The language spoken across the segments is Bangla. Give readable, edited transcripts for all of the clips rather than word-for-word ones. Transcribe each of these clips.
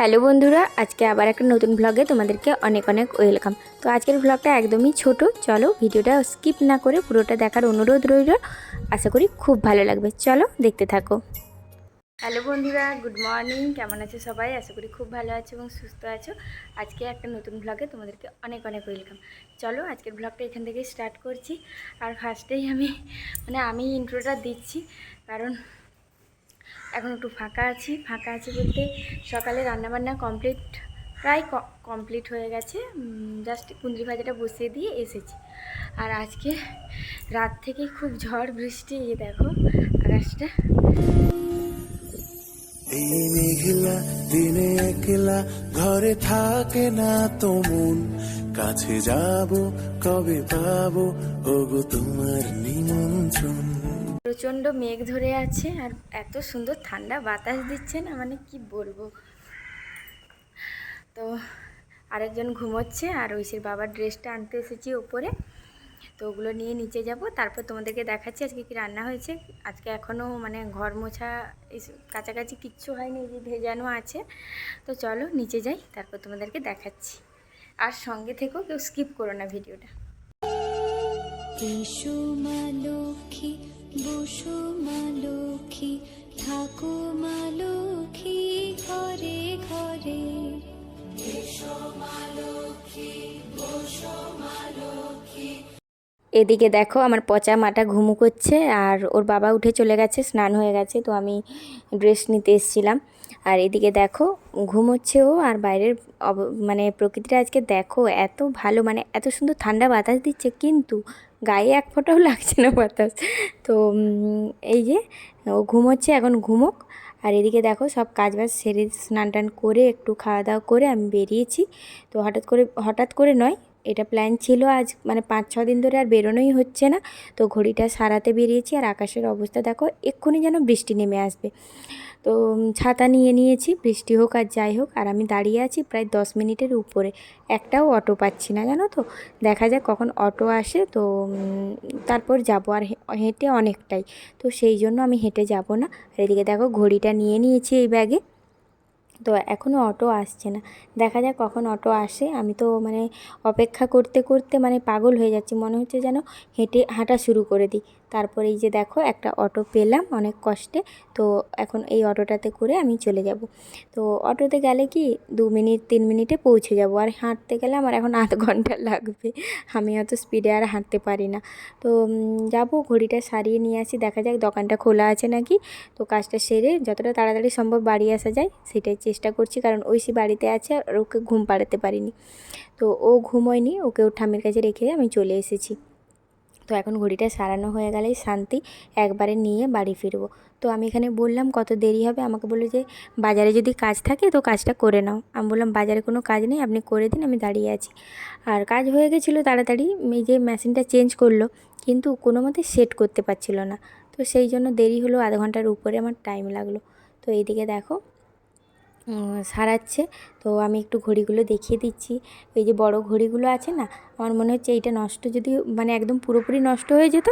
হ্যালো বন্ধুরা, আজকে আবার একটা নতুন ব্লগে তোমাদেরকে অনেক অনেক ওয়েলকাম। তো আজকের ব্লগটা একদমই ছোট, চলো ভিডিওটা স্কিপ না করে পুরোটা দেখার অনুরোধ রইল। আশা করি খুব ভালো লাগবে, চলো দেখতে থাকো। হ্যালো বন্ধুরা, গুড মর্নিং। কেমন আছো সবাই? আশা করি খুব ভালো আছো এবং সুস্থ আছো। আজকে একটা নতুন ব্লগে তোমাদেরকে অনেক অনেক ওয়েলকাম। চলো আজকের ব্লগটা এখান থেকে স্টার্ট করছি। আর ফার্স্টেই আমি ইন্ট্রোটা দিচ্ছি, কারণ এখন একটু ফাঁকা আছি বলতে সকালে রান্নাবান্না প্রায় কমপ্লিট হয়ে গেছে। জাস্ট কুঁদরি ভাজাটা বসিয়ে দিয়ে এসেছি। আর আজকে রাত থেকেই খুব ঝড় বৃষ্টি, এই দেখো আকাশটা। এই মেঘলা দিনে একলা ঘরে থাকে না তো মন, কাছে যাব কবে পাবো ওগো তোমার নিমন্ত্রণ। প্রচণ্ড মেঘ ধরে আছে আর এত সুন্দর ঠান্ডা বাতাস দিচ্ছে না, মানে কি বলবো। তো আরেকজন ঘুমোচ্ছে আর ঐশীর বাবার ড্রেসটা আনতে এসেছি ওপরে। তো ওগুলো নিয়ে নিচে যাব, তারপর তোমাদেরকে দেখাচ্ছি আজকে কি রান্না হয়েছে। আজকে এখনও ঘর মোছা কাছাকাছি কিচ্ছু হয়নি, যে ভেজানো আছে। তো চলো নিচে যাই, তারপর তোমাদেরকে দেখাচ্ছি। আর সঙ্গে থেকেও কেউ স্কিপ করো না ভিডিওটা। এসো মা লক্ষ্মী, বসো মা লক্ষ্মী, থাকো মা লক্ষ্মী ঘরে ঘরে। এসো মা লক্ষ্মী, বসো মা লক্ষ্মী। এদিকে দেখো আমার পচা মাটা ঘুমু করছে আর ওর বাবা উঠে চলে গেছে, স্নান হয়ে গেছে। তো আমি ড্রেস নিতে এসেছিলাম। আর এদিকে দেখো ঘুমোচ্ছে ও। আর বাইরের প্রকৃতিটা আজকে দেখো এত ভালো, এত সুন্দর ঠান্ডা বাতাস দিচ্ছে, কিন্তু গায়ে এক ফোঁটাও লাগছে না বাতাস। তো এই যে ও ঘুমোচ্ছে, এখন ঘুমোক। আর এদিকে দেখো সব কাজবাজ সেরে স্নান টান করে একটু খাওয়া দাওয়া করে আমি বেরিয়েছি। তো হঠাৎ করে নয়, এটা প্ল্যান ছিল আজ, 5-6 দিন ধরে আর বেরোনোই হচ্ছে না। তো ঘড়িটা সারাতে বেরিয়েছি। আর আকাশের অবস্থা দেখো, এক্ষুনি যেন বৃষ্টি নেমে আসবে। তো ছাতা নিয়ে নিয়েছি, বৃষ্টি হোক আর যাই হোক। আর আমি দাঁড়িয়ে আছি প্রায় 10 মিনিটের উপরে, একটাও অটো পাচ্ছি না, জানো তো। দেখা যাক কখন অটো আসে, তো তারপর যাব। আর হেঁটে অনেকটাই, তো সেই জন্য আমি হেঁটে যাব না। আর এদিকে দেখো ঘড়িটা নিয়ে নিয়েছি এই ব্যাগে। তো এখনও অটো আসছে না, দেখা যাক কখন অটো আসে। আমি তো অপেক্ষা করতে করতে পাগল হয়ে যাচ্ছি, মনে হচ্ছে যেন হাঁটা শুরু করে দিই। তারপরে এই যে দেখো একটা অটো পেলাম অনেক কষ্টে। তো এখন এই অটোটাতে করে আমি চলে যাব। তো অটোতে গেলে কি 2 মিনিট 3 মিনিটে পৌঁছে যাব, আর হাঁটতে গেলে আমার এখন আধ ঘন্টা লাগবে। আমি অত স্পিডে আর হাঁটতে পারি না। তো যাব, ঘড়িটা সারিয়ে নিয়ে আসি, দেখা যাক দোকানটা খোলা আছে নাকি। তো কাজটা সেরে যতটা তাড়াতাড়ি সম্ভব বাড়ি আসা যায় সেটাই চেষ্টা করছি, কারণ ঐশী বাড়িতে আছে আর ওকে ঘুম পাড়াতে পারিনি। তো ও ঘুমোয়নি, ওকে ওর ঠাম্মির কাছে রেখে আমি চলে এসেছি। তো এখন ঘড়িটা সারানো হয়ে গেলেই শান্তি, একবারে নিয়ে বাড়ি ফিরবো। তো আমি এখানে বললাম কত দেরি হবে, আমাকে বললো যে বাজারে যদি কাজ থাকে তো কাজটা করে নাও। আমি বললাম বাজারে কোনো কাজ নেই, আপনি করে দিন, আমি দাঁড়িয়ে আছি। আর কাজ হয়ে গেছিলো তাড়াতাড়ি, এই যে মেশিনটা চেঞ্জ করলো, কিন্তু কোনো মতে সেট করতে পারছিল না। তো সেই জন্য দেরি হলো, আধ ঘন্টার উপরে আমার টাইম লাগলো। তো এইদিকে দেখো সারাচ্ছে। তো আমি একটু ঘড়িগুলো দেখিয়ে দিচ্ছি। এই যে বড় ঘড়িগুলো আছে না, আমার মনে হচ্ছে এইটা নষ্ট, যদি একদম পুরোপুরি নষ্ট হয়ে যেত,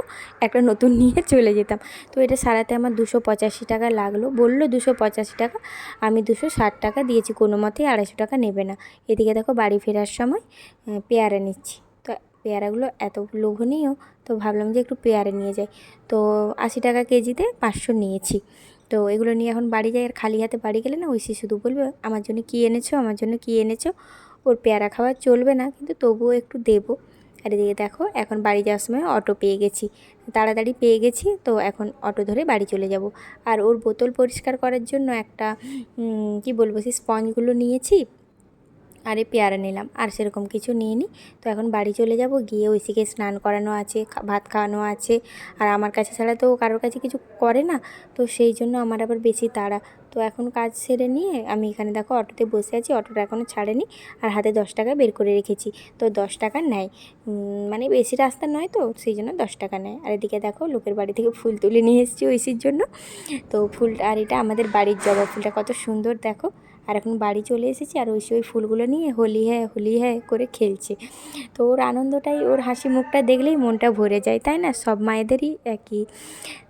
একটা নতুন নিয়ে চলে যেতাম। তো এটা সারাতে আমার 285 টাকা লাগলো, বললো 285 টাকা, আমি 260 টাকা দিয়েছি, কোনো মতেই 250 টাকা নেবে না। এদিকে দেখো বাড়ি ফেরার সময় পেয়ারা নিচ্ছি। তো পেয়ারাগুলো এত লোভনীয়, তো ভাবলাম যে একটু পেয়ারা নিয়ে যাই। তো 80 টাকা কেজিতে 500 নিয়েছি। তো এগুলো নিয়ে এখন বাড়ি যাই। আর খালি হাতে বাড়ি গেলে না ঐশী শুধু বলবে আমার জন্য কী এনেছো, আমার জন্য কী এনেছো। ওর পেয়ারা খাওয়া চলবে না, কিন্তু তবুও একটু দেবো। আর এদিকে দেখো এখন বাড়ি যাওয়ার সময় অটো পেয়ে গেছি, তাড়াতাড়ি পেয়ে গেছি। তো এখন অটো ধরে বাড়ি চলে যাব। আর ওর বোতল পরিষ্কার করার জন্য একটা কি বলবো, সেই স্পঞ্জগুলো নিয়েছি, আর এই পেয়ারা নিলাম, আর সেরকম কিছু নিইনি। তো এখন বাড়ি চলে যাব, গিয়ে ঐশীকে স্নান করানো আছে, ভাত খাওয়ানো আছে। আর আমার কাছে ছাড়া তো কারোর কাছে কিছু করে না, তো সেই জন্য আমার আবার বেশি তাড়া। তো এখন কাজ সেরে নিয়ে আমি এখানে দেখো অটোতে বসে আছি, অটোটা এখনও ছাড়েনি। আর হাতে 10 টাকা বের করে রেখেছি, তো 10 টাকা নেয়। বেশি রাস্তা নয়, তো সেই জন্য 10 টাকা নেয়। আর এদিকে দেখো লোকের বাড়ি থেকে ফুল তুলে নিয়ে এসেছি ঐশীর জন্য। তো ফুল, আর এটা আমাদের বাড়ির জবা ফুলটা, কত সুন্দর দেখো। আর এখন বাড়ি চলে এসেছি, আর ওই ফুলগুলো নিয়ে হোলি হ্যাঁ করে খেলছে। তো ওর আনন্দটাই, ওর হাসি মুখটা দেখলেই মনটা ভরে যায়, তাই না? সব মায়েদেরই একই।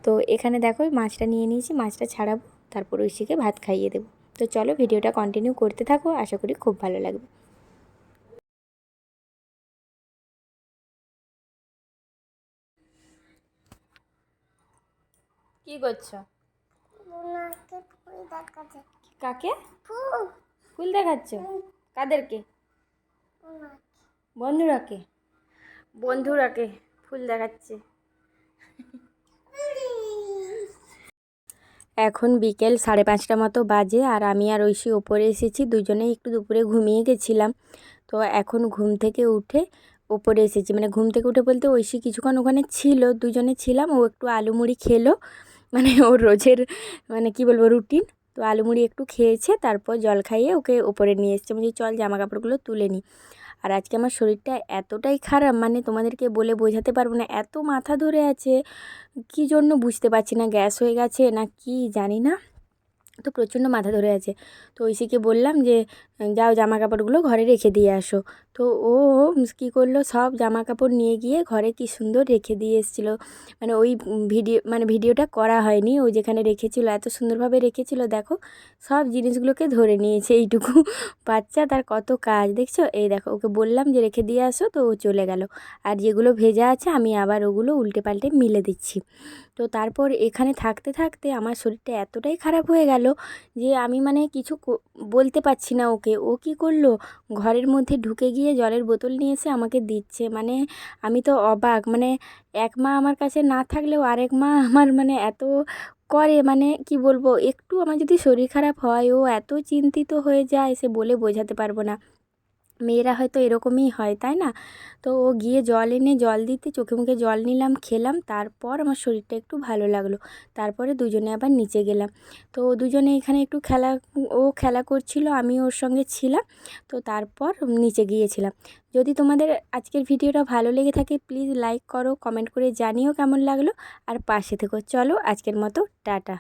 তো এখানে দেখো মাছটা নিয়ে নিয়েছি, মাছটা ছাড়াবো, তারপর ঐশীকে ভাত খাইয়ে দেবো। তো চলো ভিডিওটা কন্টিনিউ করতে থাকো, আশা করি খুব ভালো লাগবে। কি করছো? কাকে ফুল দেখাচ্ছ? কাদেরকে? বন্ধুরাকে? বন্ধুরাকে ফুল দেখাচ্ছে। এখন বিকেল 5:30 মতো বাজে, আর আমি আর ঐশী ওপরে এসেছি, দুজনেই একটু দুপুরে ঘুমিয়ে গেছিলাম। তো এখন ঘুম থেকে উঠে ওপরে এসেছি, মানে ঘুম থেকে উঠে বলতে ঐশী কিছুক্ষণ ওখানে ছিল, দুজনে ছিলাম। ও একটু আলু মুড়ি খেলো, মানে ওর রোজের মানে কি বলবো রুটিন। তো আলু মুড়ি একটু খেয়েছে, তারপর জল খাইয়ে ওকে ওপরে নিয়ে এসছে। বলছি চল জামা কাপড়গুলো তুলে নিই। আর আজকে আমার শরীরটা এতটাই খারাপ, মানে তোমাদেরকে বলে বোঝাতে পারবো না, এত মাথা ধরে আছে, কী জন্য বুঝতে পারছি না, গ্যাস হয়ে গেছে না কি জানি না, তো প্রচণ্ড মাথা ধরে আছে। তো ঐশীকে বললাম যে যাও জামা কাপড়গুলো ঘরে রেখে দিয়ে আসো। তো ও কী করলো, সব জামা কাপড় নিয়ে গিয়ে ঘরে কি সুন্দর রেখে দিয়ে এসেছিলো। মানে ওই ভিডিওটা করা হয়নি, ও যেখানে রেখেছিল এত সুন্দরভাবে রেখেছিল, দেখো সব জিনিসগুলোকে ধরে নিয়েছে। এইটুকু বাচ্চা, তার কত কাজ দেখছো। এই দেখো, ওকে বললাম যে রেখে দিয়ে আসো, তো ও চলে গেল। আর যেগুলো ভেজা আছে আমি আবার ওগুলো উল্টে পাল্টে মিলে দিচ্ছি। তো তারপর এখানে থাকতে থাকতে আমার শরীরটা এতটাই খারাপ হয়ে গেল যে আমি মানে কিছু বলতে পারছি না ওকে। ও কী করলো, ঘরের মধ্যে ঢুকে গিয়ে জলের বোতল নিয়ে এসে আমাকে দিচ্ছে। মানে আমি তো অবাক, মানে এক মা আমার কাছে না থাকলেও আরেক মা আমার মানে এত করে, মানে কি বলবো, একটু আমার যদি শরীর খারাপ হয় ও এত চিন্তিত হয়ে যায়, সে বলে বোঝাতে পারবো না। মেয়েরা হয়তো এরকমই হয়, তাই না? তো ও গিয়ে জল এনে জল দিতে, চোখে মুখে জল নিলাম, খেলাম, তারপর আমার শরীরটা একটু ভালো লাগলো। তারপরে দুজনে আবার নিচে গেলাম। তো দুজনে এখানে একটু ও খেলা করছিল, আমি ওর সঙ্গে ছিলাম। তো তারপর নিচে গিয়েছিলাম। যদি তোমাদের আজকের ভিডিওটা ভালো লেগে থাকে প্লিজ লাইক করো, কমেন্ট করে জানিও কেমন লাগলো, আর পাশে থেকো। চলো আজকের মতো টাটা।